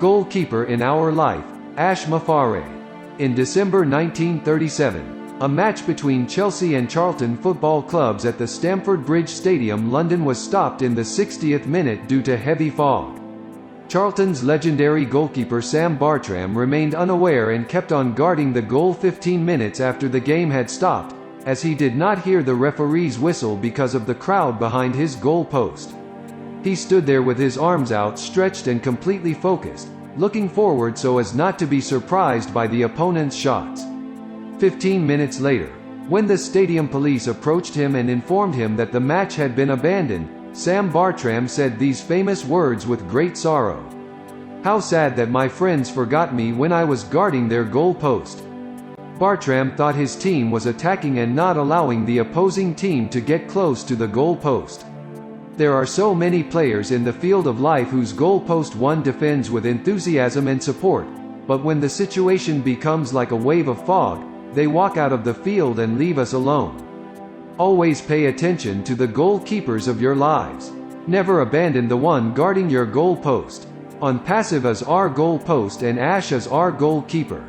Goalkeeper in our life, Mufareh. In December 1937, a match between Chelsea and Charlton football clubs at the Stamford Bridge Stadium, London was stopped in the 60th minute due to heavy fog. Charlton's legendary goalkeeper Sam Bartram remained unaware and kept on guarding the goal 15 minutes after the game had stopped, as he did not hear the referee's whistle because of the crowd behind his goal post. He stood there with his arms outstretched and completely focused, looking forward so as not to be surprised by the opponent's shots. 15 minutes later, when the stadium police approached him and informed him that the match had been abandoned, Sam Bartram said these famous words with great sorrow. "How sad that my friends forgot me when I was guarding their goal post." Bartram thought his team was attacking and not allowing the opposing team to get close to the goal post. There are so many players in the field of life whose goal post one defends with enthusiasm and support, but when the situation becomes like a wave of fog, they walk out of the field and leave us alone. Always pay attention to the goalkeepers of your lives. Never abandon the one guarding your goal post. Onpassive is our goal post and Ash is our goalkeeper.